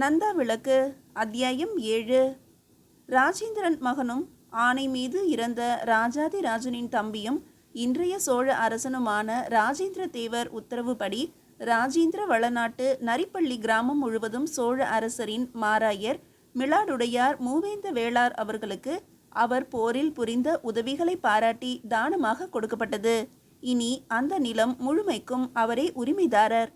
நந்தா விளக்கு அத்தியாயம் 7. ராஜேந்திரன் மகனும் ஆனை மீது இறந்த ராஜாதி ராஜனின் தம்பியும் இன்றைய சோழ அரசனுமான ராஜேந்திர தேவர் உத்தரவுப்படி ராஜேந்திர வளநாட்டு நரிப்பள்ளி கிராமம் முழுவதும் சோழ அரசரின் மாராயர் மிளாடுடையார் மூவேந்த வேளார் அவர்களுக்கு அவர் போரில் புரிந்த உதவிகளை பாராட்டி தானமாக கொடுக்கப்பட்டது. இனி அந்த நிலம் முழுமைக்கும் அவரே உரிமைதாரர்.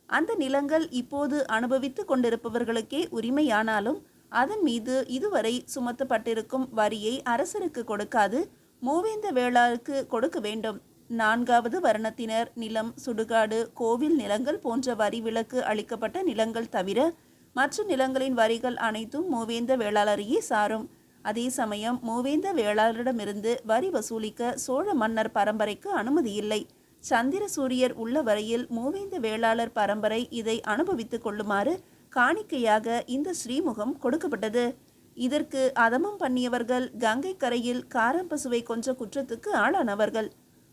அந்த நிலங்கள் இப்போது அனுபவித்து கொண்டிருப்பவர்களுக்கே உரிமையானாலும் அதன் மீது இதுவரை சுமத்தப்பட்டிருக்கும் வரியை அரசருக்கு கொடுக்காது மூவேந்த வேளாருக்கு கொடுக்க வேண்டும். 4வது வர்ணத்தினர் நிலம், சுடுகாடு, கோவில் நிலங்கள் போன்ற வரி விலக்கு அளிக்கப்பட்ட நிலங்கள் தவிர மற்ற நிலங்களின் வரிகள் அனைத்தும் மூவேந்த வேளாளரையே சாரும். அதே சமயம் மூவேந்த வேளாளரிடமிருந்து வரி வசூலிக்க சோழ மன்னர் பரம்பரைக்கு அனுமதி இல்லை. சந்திர சூரியர் உள்ள வரையில் மூவேந்த வேளாளர் பரம்பரை இதை அனுபவித்துக் கொள்ளுமாறு காணிக்கையாக இந்த ஸ்ரீமுகம் கொடுக்கப்பட்டது. இதற்கு அதமம் பண்ணியவர்கள் கங்கை கரையில் காரம்பசுவை கொன்ற குற்றத்துக்கு ஆளானவர்கள்.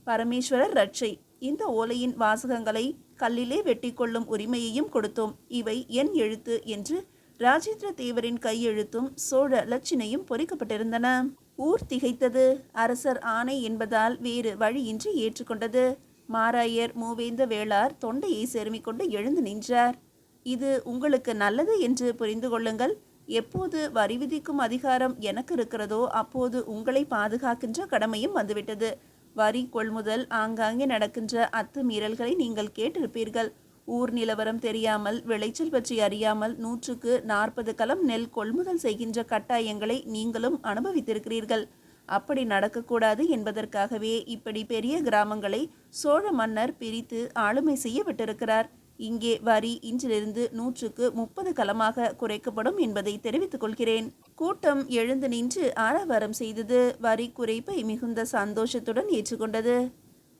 பரமேஸ்வரர் ரட்சை. இந்த ஓலையின் வாசகங்களை கல்லிலே வெட்டி கொள்ளும் உரிமையையும் கொடுத்தோம். இவை என் எழுத்து என்று ராஜேந்திர தேவரின் கையெழுத்தும் சோழ லட்சினையும் பொறிக்கப்பட்டிருந்தன. ஊர் திகைத்தது. அரசர் ஆணை என்பதால் வேறு வழியின்றி ஏற்றுக்கொண்டது. மாராயர் மூவேந்த வேளார் தொண்டையை செருமிக்கொண்டு எழுந்து நின்றார். இது உங்களுக்கு நல்லது என்று புரிந்து கொள்ளுங்கள். எப்போது வரி விதிக்கும் அதிகாரம் எனக்கு இருக்கிறதோ அப்போது உங்களை பாதுகாக்கின்ற கடமையும் வந்துவிட்டது. வரி கொள்முதல் ஆங்காங்கே நடக்கின்ற அத்துமீறல்களை நீங்கள் கேட்டிருப்பீர்கள். ஊர் நிலவரம் தெரியாமல், விளைச்சல் பற்றி அறியாமல் 100க்கு 40 கலம் நெல் கொள்முதல் செய்கின்ற கட்டாயங்களை நீங்களும் அனுபவித்திருக்கிறீர்கள். அப்படி நடக்கக்கூடாது என்பதற்காகவே இப்படி பெரிய கிராமங்களை சோழ மன்னர் பிரித்து ஆளுமை செய்ய விட்டிருக்கிறார். இங்கே வரி இன்றிலிருந்து 100க்கு 30 கலமாக குறைக்கப்படும் என்பதை தெரிவித்துக் கொள்கிறேன். கூட்டம் எழுந்து நின்று ஆரவாரம் செய்தது. வரி குறைப்பை மிகுந்த சந்தோஷத்துடன் ஏற்றுக்கொண்டது.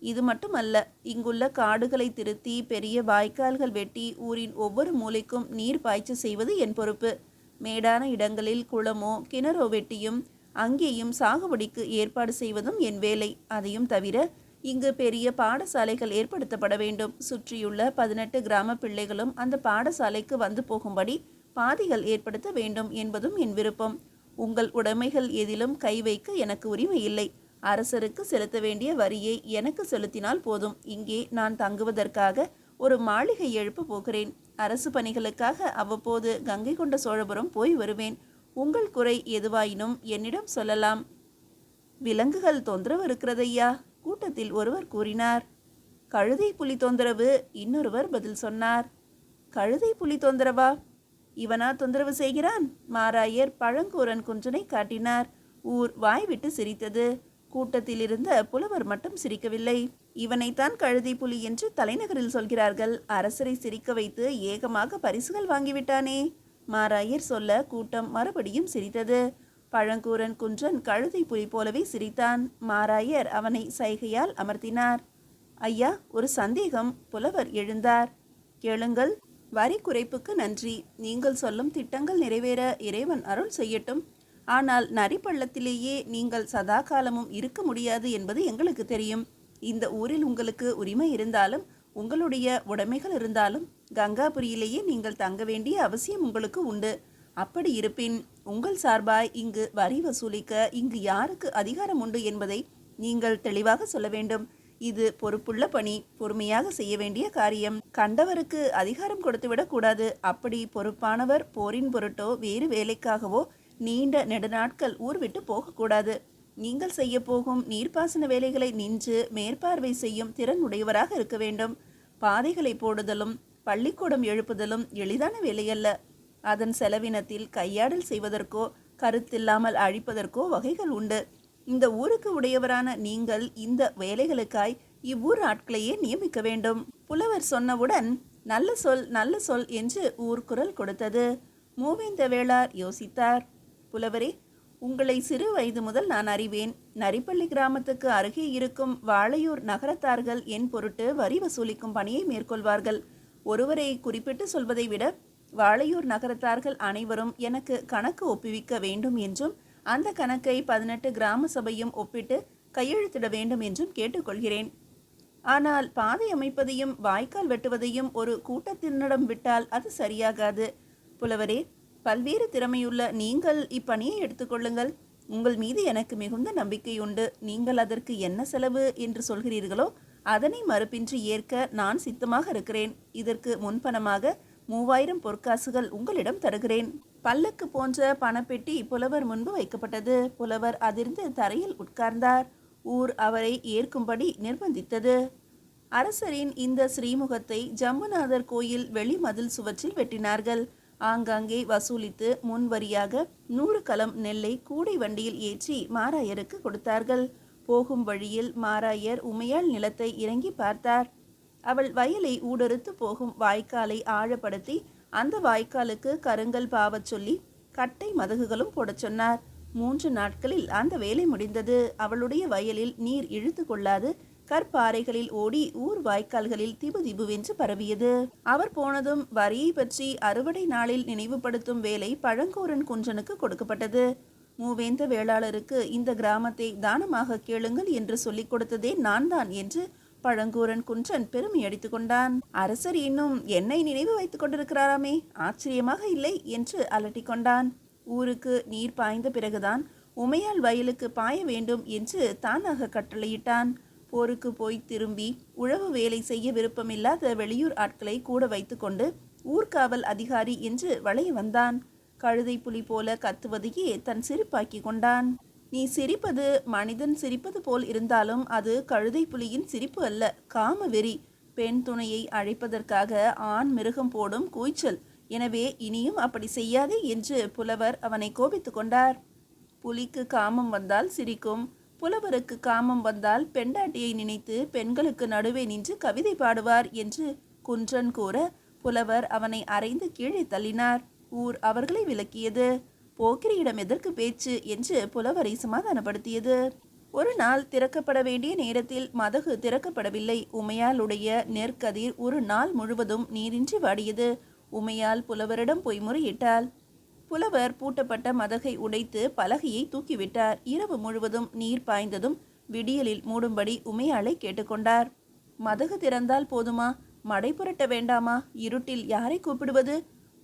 இது மட்டுமல்ல, இங்குள்ள காடுகளை திருத்தி பெரிய வாய்க்கால்கள் வெட்டி ஊரின் ஒவ்வொரு மூலைக்கும் நீர் பாய்ச்ச செய்வது என் பொறுப்பு. மேடான இடங்களில் குளமோ கிணறோ வெட்டியும் அங்கேயும் சாகுபடிக்கு ஏற்பாடு செய்வதும் என் வேலை. அதையும் தவிர இங்கு பெரிய பாடசாலைகள் ஏற்படுத்தப்பட வேண்டும். சுற்றியுள்ள 18 கிராம பிள்ளைகளும் அந்த பாடசாலைக்கு வந்து போகும்படி பாதைகள் ஏற்படுத்த வேண்டும் என்பதும் என் விருப்பம். உங்கள் உடைமைகள் எதிலும் கை வைக்க எனக்கு உரிமை இல்லை. அரசருக்கு செலுத்த வேண்டிய வரியை எனக்கு செலுத்தினால் போதும். இங்கே நான் தங்குவதற்காக ஒரு மாளிகை எழுப்ப போகிறேன். அரசு பணிகளுக்காக அவ்வப்போது கங்கை கொண்ட சோழபுரம் போய் வருவேன். உங்கள் குறை எதுவாயினும் என்னிடம் சொல்லலாம். விலங்குகள் தொந்தரவு இருக்கிறதையா? கூட்டத்தில் ஒருவர் கூறினார். கழுதை புலி தொந்தரவு, இன்னொருவர் பதில் சொன்னார். கழுதை புலி தொந்தரவா? இவனா தொந்தரவு செய்கிறான்? மாராயர் பழங்கூரன் குன்றனை காட்டினார். ஊர் வாய்விட்டு சிரித்தது. கூட்டத்தில் இருந்த புலவர் மட்டும் சிரிக்கவில்லை. இவனைத்தான் கழுதை புலி என்று தலைநகரில் சொல்கிறார்கள். அரசரை சிரிக்க வைத்து ஏகமாக பரிசுகள் வாங்கிவிட்டானே. மாராயர் சொல்ல கூட்டம் மறுபடியும் சிரித்தது. பழங்கூரன் குன்றன் கழுதை புலி போலவே சிரித்தான். மாராயர் அவனை சைகையால் அமர்த்தினார். ஐயா, ஒரு சந்தேகம். புலவர் எழுந்தார். கேளுங்கள். வரி குறைப்புக்கு நன்றி. நீங்கள் சொல்லும் திட்டங்கள் நிறைவேற இறைவன் அருள் செய்யட்டும். ஆனால் நரிப்பள்ளத்திலேயே நீங்கள் சதா காலமும் இருக்க முடியாது என்பது எங்களுக்கு தெரியும். இந்த ஊரில் உங்களுக்கு உரிமை இருந்தாலும் உங்களுடைய உடைமைகள் இருந்தாலும் கங்காபுரியிலேயே நீங்கள் தங்க வேண்டிய அவசியம் உங்களுக்கு உண்டு. அப்படி இருப்பின் உங்கள் சார்பாய் இங்கு வரி வசூலிக்க இங்கு யாருக்கு அதிகாரம் உண்டு என்பதை நீங்கள் தெளிவாக சொல்ல வேண்டும். இது பொறுப்புள்ள பணி, பொறுமையாக செய்ய வேண்டிய காரியம். கண்டவருக்கு அதிகாரம் கொடுத்துவிடக் கூடாது. அப்படி பொறுப்பானவர் போரின் பொருட்டோ வேறு வேலைக்காகவோ நீண்ட நெடுநாட்கள் ஊர் விட்டு போகக்கூடாது. நீங்கள் செய்ய போகும் நீர்ப்பாசன வேலைகளை நின்று மேற்பார்வை செய்யும் திறன் உடையவராக இருக்க வேண்டும். பாதைகளை போடுதலும் பள்ளிக்கூடம் எழுப்புதலும் எளிதான வேலையல்ல. அதன் செலவினத்தில் கையாடல் செய்வதற்கோ கருத்தில்லாமல் அழிப்பதற்கோ வகைகள் உண்டு. இந்த ஊருக்கு உடையவரான நீங்கள் இந்த வேலைகளுக்காய் இவ்வூர் ஆட்களையே நியமிக்க வேண்டும். புலவர் சொன்னவுடன் நல்ல சொல் நல்ல சொல் என்று ஊர் குரல் கொடுத்தது. மூவேந்த வேளார் யோசித்தார். புலவரே, உங்களை சிறு வயது முதல் நான் அறிவேன். நரிப்பள்ளி கிராமத்துக்கு அருகே இருக்கும் வாளையூர் நகரத்தார்கள் என் பொருட்டு வரி வசூலிக்கும் பணியை மேற்கொள்வார்கள். ஒருவரை குறிப்பிட்டு சொல்வதை விட வாளையூர் நகரத்தார்கள் அனைவரும் எனக்கு கணக்கு ஒப்புவிக்க வேண்டும் என்றும் அந்த கணக்கை 18 கிராம சபையும் ஒப்பிட்டு கையெழுத்திட வேண்டும் என்றும் கேட்டுக்கொள்கிறேன். ஆனால் பாதை அமைப்பதையும் வாய்க்கால் வெட்டுவதையும் ஒரு கூட்டத்தினரிடம் விட்டால் அது சரியாகாது. புலவரே, பல்வேறு திறமையுள்ள நீங்கள் இப்பணியை எடுத்துக்கொள்ளுங்கள். உங்கள் மீது எனக்கு மிகுந்த நம்பிக்கையுண்டு. நீங்கள் அதற்கு என்ன செலவு என்று சொல்கிறீர்களோ அதனை மறுப்பின்றி ஏற்க நான் சித்தமாக இருக்கிறேன். இதற்கு முன்பணமாக 3000 பொற்காசுகள் உங்களிடம் தருகிறேன். பல்லக்கு போன்ற பணப்பெட்டி புலவர் முன்பு வைக்கப்பட்டது. புலவர் அதிர்ந்து தரையில் உட்கார்ந்தார். ஊர் அவரை ஏற்கும்படி நிர்பந்தித்தது. அரசரின் இந்த ஸ்ரீமுகத்தை ஜம்புநாதர் கோயில் வெளி மதில் சுவற்றில் வெட்டினார்கள். ஆங்காங்கே வசூலித்து முன்வரியாக 100 கலம் நெல்லை கூடை வண்டியில் ஏற்றி மாராயருக்கு கொடுத்தார்கள். போகும் வழியில் மாராயர் உமையாள் நிலத்தை இறங்கி பார்த்தார். அவள் வயலை ஊடறுத்து போகும் வாய்க்காலை ஆழப்படுத்தி அந்த வாய்க்காலுக்கு கருங்கல் பாவச் சொல்லி கட்டை மதகுகளும் போடச் சொன்னார். 3 நாட்களில் அந்த வேலை முடிந்தது. அவளுடைய வயலில் நீர் இழுத்து கொள்ளாது கற்பாறைகளில் ஓடி ஊர் வாய்க்கால்களில் திபுதிபுவென்று பரவியது. அவர் போனதும் வரியை பற்றி அறுவடை நாளில் நினைவுபடுத்தும் வேலை பழங்கோரன் குன்றனுக்கு கொடுக்கப்பட்டது. மூவேந்த வேளாளருக்கு இந்த கிராமத்தை தானமாக கேளுங்கள் என்று சொல்லிக் கொடுத்ததே நான் தான் என்று பழங்கூரன் குன்றன் பெருமை அடித்து கொண்டான். அரசர் இன்னும் என்னை நினைவு வைத்துக் கொண்டிருக்கிறாராமே, ஆச்சரியமாக இல்லை என்று அலட்டி கொண்டான். ஊருக்கு நீர் பாய்ந்த பிறகுதான் உமையாள் வயலுக்கு பாய வேண்டும் என்று தானாக கட்டளையிட்டான். போருக்கு போய் திரும்பி உழவு வேலை செய்ய விருப்பமில்லாத வெளியூர் ஆட்களை கூட வைத்துக்கொண்டு ஊர்காவல் அதிகாரி என்று வளைய வந்தான். கழுதை புலி போல கத்துவதையே தன் சிரிப்பாக்கி கொண்டான். நீ சிரிப்பது மனிதன் சிரிப்பது போல் இருந்தாலும் அது கழுதை புலியின் சிரிப்பு அல்ல, காம வெறி. பெண் துணையை அழைப்பதற்காக ஆண் மிருகம் போடும் கூய்ச்சல். எனவே இனியும் அப்படி செய்யாதே என்று புலவர் அவனை கோபித்து கொண்டார். புலிக்கு காமம் வந்தால் சிரிக்கும், புலவருக்கு காமம் வந்தால் பெண்டாட்டியை நினைத்து பெண்களுக்கு நடுவே நின்று கவிதை பாடுவார் என்று குன்றன் கூற புலவர் அவனை அறைந்து கீழே தள்ளினார். ஊர் அவர்களை விலக்கியது. போக்கிரியிடம் எதற்கு பேச்சு என்று புலவரை சமாதானப்படுத்தியது. ஒரு நாள் திறக்கப்பட வேண்டிய நேரத்தில் மதகு திறக்கப்படவில்லை. உமையாளுடைய நெற்கதிர் ஒரு நாள் முழுவதும் நீரின்றி வாடியது. உமையால் புலவரிடம் போய் முறையிட்டாள். புலவர் பூட்டப்பட்ட மதகை உடைத்து பலகையை தூக்கிவிட்டார். இரவு முழுவதும் நீர் பாய்ந்ததும் விடியலில் மூடும்படி உமையாளை கேட்டுக்கொண்டார். மதகு திறந்தால் போதுமா? மடை புரட்ட வேண்டாமா? இருட்டில் யாரை கூப்பிடுவது?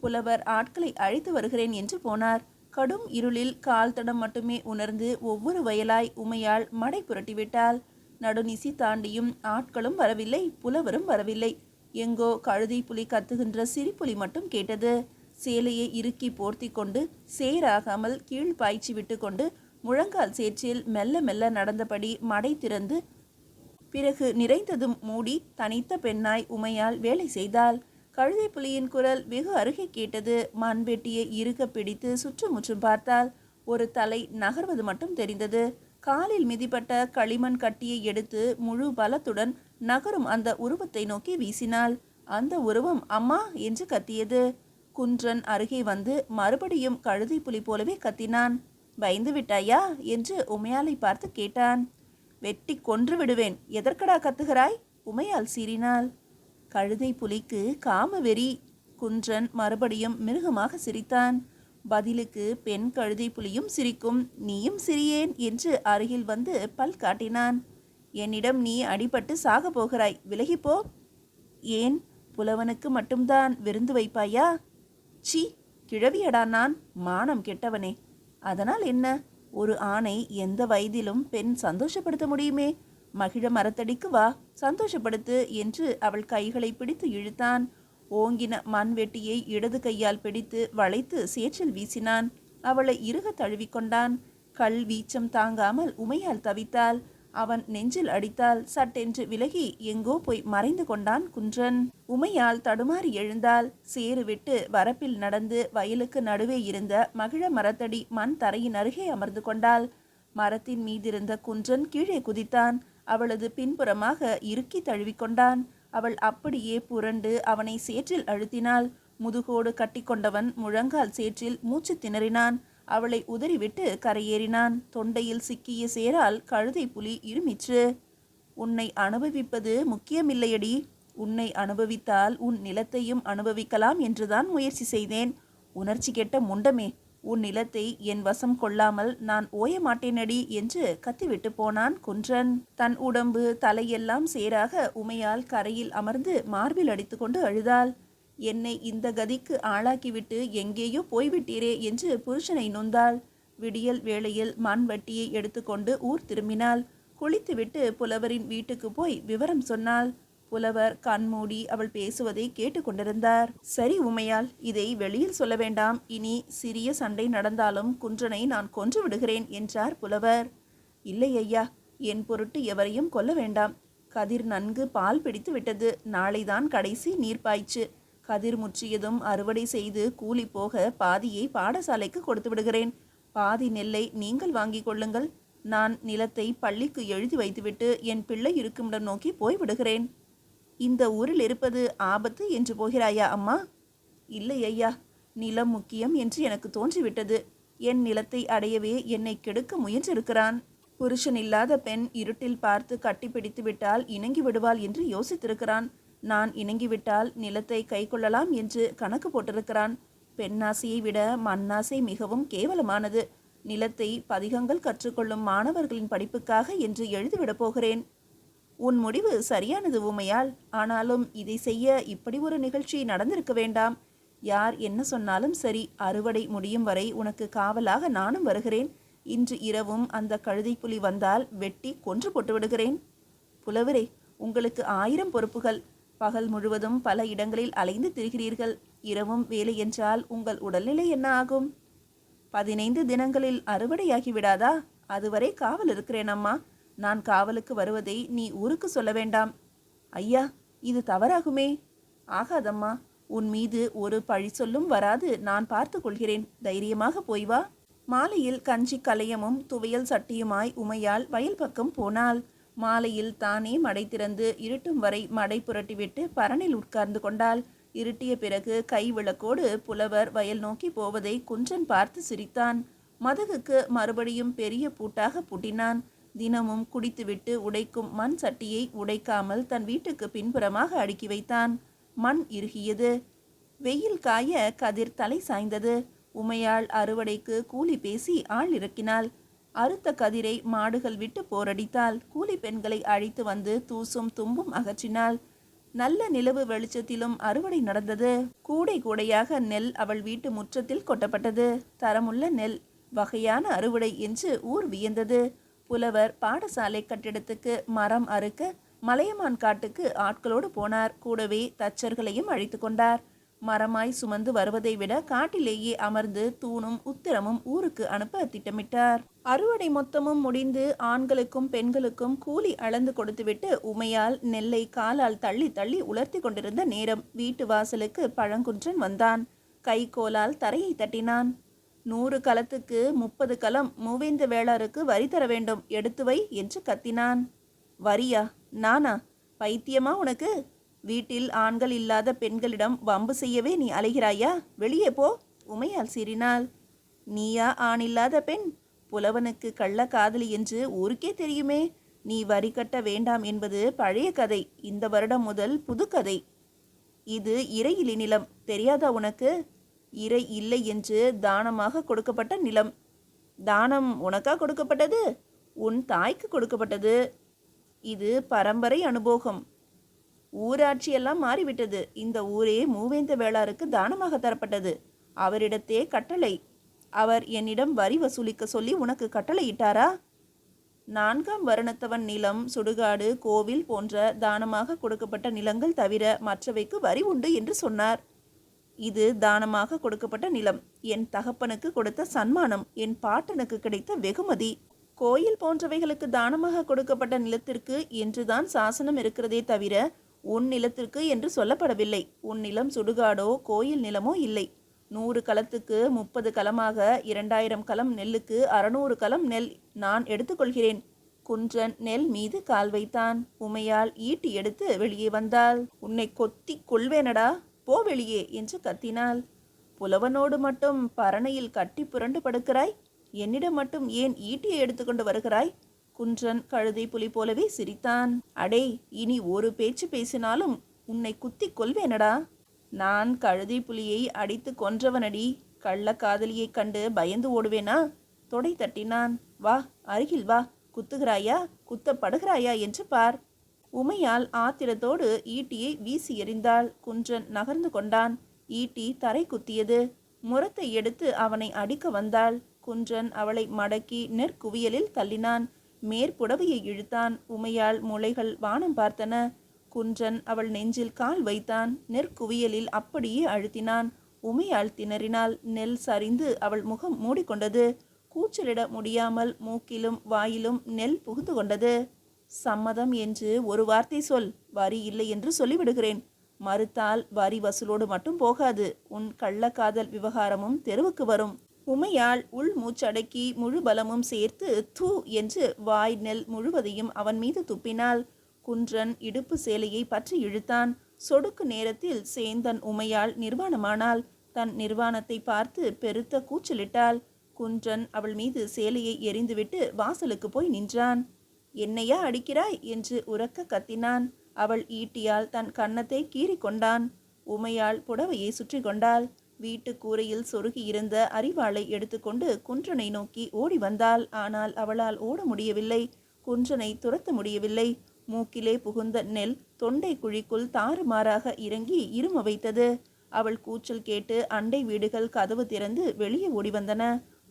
புலவர் ஆட்களை அழைத்து வருகிறேன் என்று போனார். கடும் இருளில் கால் தடம் மட்டுமே உணர்ந்து ஒவ்வொரு வயலாய் உமையாள் மடை புரட்டிவிட்டாள். நடுநிசி தாண்டியும் ஆட்களும் வரவில்லை, புலவரும் வரவில்லை. எங்கோ கழுதை புலி கத்துகின்ற சிரிப்புலி மட்டும் கேட்டது. சேலையை இறுக்கி போர்த்தி கொண்டு சேராகாமல் கீழ் பாய்ச்சி விட்டு கொண்டு முழங்கால் சேற்றில் மெல்ல மெல்ல நடந்தபடி மடை திறந்து பிறகு நிறைந்ததும் மூடி தனித்த பெண்ணாய் உமையால் வேலை செய்தாள். கழுதை புலியின் குரல் வெகு அருகே கேட்டது. மண்வெட்டியை இறுக பிடித்து சுற்றுமுற்றும் பார்த்தால் ஒரு தலை நகர்வது மட்டும் தெரிந்தது. காலில் மிதிப்பட்ட களிமண் கட்டியை எடுத்து முழு பலத்துடன் நகரும் அந்த உருவத்தை நோக்கி வீசினாள். அந்த உருவம் அம்மா என்று கத்தியது. குன்றன் அருகே வந்து மறுபடியும் கழுதை புலி போலவே கத்தினான். பயந்து விட்டாயா என்று உமையாலை பார்த்து கேட்டான். வெட்டி கொன்று விடுவேன், எதற்கடா கத்துகிறாய்? உமையால் சீறினாள். கழுதை புலிக்கு காம வெறி. குன்றன் மறுபடியும் மிருகமாக சிரித்தான். பதிலுக்கு பெண் கழுதை புலியும் சிரிக்கும், நீயும் சிரியேன் என்று அருகில் வந்து பல் காட்டினான். என்னிடம் நீ அடிபட்டு சாக போகிறாய், விலகிப்போ. ஏன், புலவனுக்கு மட்டும்தான் விருந்து வைப்பாயா? சி, கிழவியடா நான், மானம் கெட்டவனே. அதனால் என்ன? ஒரு ஆணை எந்த வயதிலும் பெண் சந்தோஷப்படுத்த முடியுமே. மகிழ மரத்தடிக்கு வா, சந்தோஷப்படுத்து என்று அவள் கைகளை பிடித்து இழுத்தான். ஓங்கின மண்வெட்டியை இடது கையால் பிடித்து வளைத்து சேற்றில் வீசினான். அவளை இறுக தழுவிக்கொண்டான். கல் வீச்சம் தாங்காமல் உமையால் தவித்தாள். அவன் நெஞ்சில் அடித்தால் சட்டென்று விலகி எங்கோ போய் மறைந்து கொண்டான் குன்றன். உமையால் தடுமாறி எழுந்தாள். சேறு விட்டு வரப்பில் நடந்து வயலுக்கு நடுவே இருந்த மகிழ மரத்தடி மண் தரையின் அருகே அமர்ந்து கொண்டாள். மரத்தின் மீதிருந்த குன்றன் கீழே குதித்தான். அவளது பின்புறமாக இறுக்கி தழுவிக்கொண்டான். அவள் அப்படியே புரண்டு அவனை சேற்றில் அழுத்தினாள். முதுகோடு கட்டிக்கொண்டவன் முழங்கால் சேற்றில் மூச்சு திணறினான். அவளை உதறிவிட்டு கரையேறினான். தொண்டையில் சிக்கிய சேரால் கழுதை புலி இருமிற்று. உன்னை அனுபவிப்பது முக்கியமில்லையடி. உன்னை அனுபவித்தால் உன் நிலத்தையும் அனுபவிக்கலாம் என்றுதான் முயற்சி செய்தேன். உணர்ச்சி கெட்ட முண்டமே, உன் நிலத்தை என் வசம் கொள்ளாமல் நான் ஓய மாட்டேனடி என்று கத்திவிட்டு போனான் குன்றன். தன் உடம்பு தலையெல்லாம் சேராக உமையால் கரையில் அமர்ந்து மார்பில் அடித்து கொண்டு அழுதாள். என்னை இந்த கதிக்கு ஆளாக்கிவிட்டு எங்கேயோ போய்விட்டீரே என்று புருஷனை நொந்தாள். விடியல் வேளையில் மண் வட்டியை எடுத்துக்கொண்டு ஊர் திரும்பினாள். குளித்துவிட்டு புலவரின் வீட்டுக்கு போய் விவரம் சொன்னாள். புலவர் கண்மூடி அவள் பேசுவதை கேட்டுக்கொண்டிருந்தார். சரி உமையால், இதை வெளியில் சொல்ல வேண்டாம். இனி சிறிய சண்டை நடந்தாலும் குன்றனை நான் கொன்று விடுகிறேன் என்றார் புலவர். இல்லை ஐயா, என் பொருட்டு எவரையும் கொல்ல வேண்டாம். கதிர் நன்கு பால் பிடித்து விட்டது. நாளைதான் கடைசி நீர்ப்பாய்ச்சு. கதிர் முற்றியதும் அறுவடை செய்து கூலி போக பாதியை பாடசாலைக்கு கொடுத்து விடுகிறேன். பாதி நெல்லை நீங்கள் வாங்கிக் கொள்ளுங்கள். நான் நிலத்தை பள்ளிக்கு எழுதி வைத்துவிட்டு என் பிள்ளை இருக்குமிடம் நோக்கி போய்விடுகிறேன். இந்த ஊரில் இருப்பது ஆபத்து என்று போகிறாயா அம்மா? இல்லை ஐயா, நிலம் முக்கியம் என்று எனக்கு தோன்றிவிட்டது. என் நிலத்தை அடையவே என்னை கெடுக்க முயன்றிருக்கிறான். புருஷன் இல்லாத பெண் இருட்டில் பார்த்து கட்டி பிடித்து விட்டால் இணங்கி விடுவாள் என்று யோசித்திருக்கிறான். நான் இணங்கிவிட்டால் நிலத்தை கை கொள்ளலாம் என்று கணக்கு போட்டிருக்கிறான். பெண்ணாசையை விட மண்ணாசை மிகவும் கேவலமானது. நிலத்தை பதிகங்கள் கற்றுக்கொள்ளும் மாணவர்களின் படிப்புக்காக என்று எழுதிவிடப் போகிறேன். உன் முடிவு சரியானது உமையால். ஆனாலும் இதை செய்ய இப்படி ஒரு நிகழ்ச்சி நடந்திருக்க வேண்டாம். யார் என்ன சொன்னாலும் சரி, அறுவடை முடியும் வரை உனக்கு காவலாக நானும் வருகிறேன். இன்று இரவும் அந்த கழுதை புலி வந்தால் வெட்டி கொன்று போட்டு விடுகிறேன். புலவரே, உங்களுக்கு 1000 பொறுப்புகள். பகல் முழுவதும் பல இடங்களில் அலைந்து திரிகிறீர்கள். இரவும் வேலை என்றால் உங்கள் உடல்நிலை என்ன ஆகும்? 15 தினங்களில் அறுவடையாகி விடாதா? அதுவரை காவல் இருக்கிறேன் அம்மா. நான் காவலுக்கு வருவதை நீ ஊருக்கு சொல்ல வேண்டாம். ஐயா, இது தவறாகுமே. ஆகாதம்மா, உன் மீது ஒரு பழி சொல்லும் வராது. நான் பார்த்து கொள்கிறேன். தைரியமாக போய் வா. மாலையில் கஞ்சி கலையமும் துவையல் சட்டியுமாய் உமையால் வயல் பக்கம் போனாள். மாலையில் தானே மடை திறந்து இருட்டும் வரை மடை புரட்டிவிட்டு பரணில் உட்கார்ந்து கொண்டாள். இருட்டிய பிறகு கை விளக்கோடு புலவர் வயல் நோக்கி போவதை குன்றன் பார்த்து சிரித்தான். மதகுக்கு மறுபடியும் பெரிய பூட்டாக பூட்டினான். தினமும் குடித்துவிட்டு உடைக்கும் மண் சட்டியை உடைக்காமல் தன் வீட்டுக்கு பின்புறமாக அடுக்கி வைத்தான். மண் இறுகியது. வெயில் காய கதிர் தலை சாய்ந்தது. உமையாள் அறுவடைக்கு கூலி பேசி ஆள் இறக்கினாள். அறுத்த கதிரை மாடுகள் விட்டு போரடித்தாள். கூலி பெண்களை அழைத்து வந்து தூசும் தும்பும் அகற்றினாள். நல்ல நிலவு வெளிச்சத்திலும் அறுவடை நடந்தது. கூடை கூடையாக நெல் அவள் வீட்டு முற்றத்தில் கொட்டப்பட்டது. தரமுள்ள நெல், வகையான அறுவடை என்று ஊர் வியந்தது. புலவர் பாடசாலை கட்டிடத்துக்கு மரம் அறுக்க மலையமான் காட்டுக்கு ஆட்களோடு போனார். கூடவே தச்சர்களையும் அழைத்து கொண்டார். மரமாய் சுமந்து வருவதை விட காட்டிலேயே அமர்ந்து தூணும் உத்திரமும் ஊருக்கு அனுப்ப திட்டமிட்டார். அறுவடை மொத்தமும் முடிந்து ஆண்களுக்கும் பெண்களுக்கும் கூலி அளந்து கொடுத்துவிட்டு உமையால் நெல்லை காலால் தள்ளி தள்ளி உலர்த்தி கொண்டிருந்த நேரம் வீட்டு வாசலுக்கு பழங்குன்றன் வந்தான். கை கோலால் தரையை தட்டினான். 100 கலத்துக்கு 30 கலம் மூவேந்த வேளாருக்கு வரி தர வேண்டும், எடுத்து வை என்று கத்தினான். வரியா? நானா? பைத்தியமா உனக்கு? வீட்டில் ஆண்கள் இல்லாத பெண்களிடம் வம்பு செய்யவே நீ அலைகிறாயா? வெளியே போ. உமையால் சீறினாள். நீயா ஆண் இல்லாத பெண்? புலவனுக்கு கள்ள காதலி என்று ஊருக்கே தெரியுமே. நீ வரி கட்ட வேண்டாம் என்பது பழைய கதை. இந்த வருடம் முதல் புது கதை. இது இறையிலி நிலம், தெரியாதா உனக்கு? இறை இல்லை என்று தானமாக கொடுக்கப்பட்ட நிலம். தானம் உனக்கா கொடுக்கப்பட்டது? உன் தாய்க்கு கொடுக்கப்பட்டது. இது பரம்பரை அனுபோகம். ஊராட்சியெல்லாம் மாறிவிட்டது. இந்த ஊரே மூவேந்த வேளாருக்கு தானமாக தரப்பட்டது. அவரிடத்தே கட்டளை. அவர் என்னிடம் வரி வசூலிக்க சொல்லி உனக்கு கட்டளை இட்டாரா? 4ஆம் வருணத்தவன் நிலம், சுடுகாடு, கோவில் போன்ற தானமாக கொடுக்கப்பட்ட நிலங்கள் தவிர மற்றவைக்கு வரி உண்டு என்று சொன்னார். இது தானமாக கொடுக்கப்பட்ட நிலம். என் தகப்பனுக்கு கொடுத்த சன்மானம், என் பாட்டனுக்கு கிடைத்த வெகுமதி. கோயில் போன்றவைகளுக்கு தானமாக கொடுக்கப்பட்ட நிலத்திற்கு என்றுதான் சாசனம் இருக்கிறதே தவிர உன் நிலத்திற்கு என்று சொல்லப்படவில்லை. உன் நிலம் சுடுகாடோ கோயில் நிலமோ இல்லை. 100 கலத்துக்கு 30 கலமாக 2000 கலம் நெல்லுக்கு 600 கலம் நெல் நான் எடுத்துக்கொள்கிறேன். குன்றன் நெல் மீது கால் வைத்தான். உமையால் ஈட்டி எடுத்து வெளியே வந்தாள். உன்னை கொத்தி கொள்வேனடா, போ வெளியே என்று கத்தினாள். புலவனோடு மட்டும் பரணையில் கட்டி புரண்டு படுக்கிறாய், என்னிடம் மட்டும் ஏன் ஈட்டியை எடுத்துக்கொண்டு வருகிறாய்? குன்றன் கழுதை புலி போலவே சிரித்தான். அடே, இனி ஒரு பேச்சு பேசினாலும் உன்னை குத்தி கொள்வேனடா. நான் கழுதை புலியை அடித்து கொன்றவனடி. கள்ள காதலியை கண்டு பயந்து ஓடுவேனா? தொடை தட்டினான். வா, அருகில் வா. குத்துகிறாயா, குத்தப்படுகிறாயா என்று பார். உமையாள் ஆத்திரத்தோடு ஈட்டியை வீசி எறிந்தாள். குன்றன் நகர்ந்து கொண்டான். ஈட்டி தரை குத்தியது. முரத்தை எடுத்து அவனை அடிக்க வந்தாள். குன்றன் அவளை மடக்கி நெற்குவியலில் தள்ளினான். மேற்புடவையை இழுத்தான். உமையாள் முளைகள் வானம் பார்த்தன. குன்றன் அவள் நெஞ்சில் கால் வைத்தான். நெற்குவியலில் அப்படியே அழுத்தினான். உமையாள் திணறினாள். நெல் சரிந்து அவள் முகம் மூடிக்கொண்டது. கூச்சலிட முடியாமல் மூக்கிலும் வாயிலும் நெல் புகுந்து கொண்டது. சம்மதம் என்று ஒரு வார்த்தை சொல், வரி இல்லை என்று சொல்லிவிடுகிறேன். மறுத்தால் வரி வசூலோடு மட்டும் போகாது, உன் கள்ளக்காதல் விவகாரமும் தெருவுக்கு வரும். உமையாள் உள் மூச்சடக்கி முழு பலமும் சேர்த்து தூ என்று வாய் நெல் முழுவதையும் அவன் மீது துப்பினாள். குன்றன் இடுப்பு சேலையை பற்றி இழுத்தான். சொடுக்கு நேரத்தில் சேந்தன் உமையாள் நிர்வாணமானாள். தன் நிர்வாணத்தை பார்த்து பெருத்த கூச்சலிட்டாள். குன்றன் அவள் மீது சேலையை எறிந்துவிட்டு வாசலுக்கு போய் நின்றான். என்னையா அடிக்கிறாய் என்று உரக்க கத்தினான். அவள் ஈட்டியால் தன் கன்னத்தை கீறி கொண்டான். உமையாள் புடவையை சுற்றி கொண்டாள். வீட்டு கூரையில் சொருகியிருந்த அரிவாளை எடுத்துக்கொண்டு குன்றனை நோக்கி ஓடி வந்தாள். ஆனால் அவளால் ஓட முடியவில்லை. குன்றனை துரத்த முடியவில்லை. மூக்கிலே புகுந்த நெல் தொண்டை குழிக்குள் தாறுமாறாக இறங்கி இரும வைத்தது. அவள் கூச்சல் கேட்டு அண்டை வீடுகள் கதவு திறந்து வெளியே ஓடி வந்தன.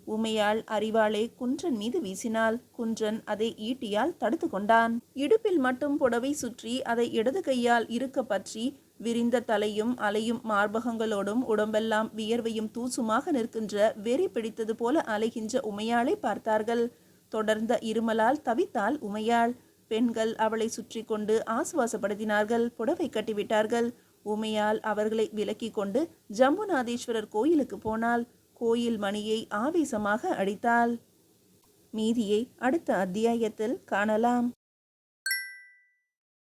உமையாள் அரிவாளை குன்றன் மீது வீசினாள். குன்றன் அதை ஈட்டியால் தடுத்து கொண்டான். இடுப்பில் மட்டும் புடவை சுற்றி அதை இடது கையால் இருக்க பற்றி விரிந்த தலையும் அலையும் மார்பகங்களோடும் உடம்பெல்லாம் வியர்வையும் தூசுமாக நிற்கின்ற வெறி பிடித்தது போல அலைகின்ற உமையாளை பார்த்தார்கள். தொடர்ந்த இருமலால் தவித்தாள் உமையாள். பெண்கள் அவளை சுற்றி கொண்டு ஆசுவாசப்படுத்தினார்கள். புடவை கட்டிவிட்டார்கள். உமையாள் அவர்களை விலக்கி கொண்டு ஜம்புநாதேஸ்வரர் கோயிலுக்கு போனாள். கோயில் மணியை ஆவேசமாக அடித்தாள். மீதியை அடுத்த அத்தியாயத்தில் காணலாம்.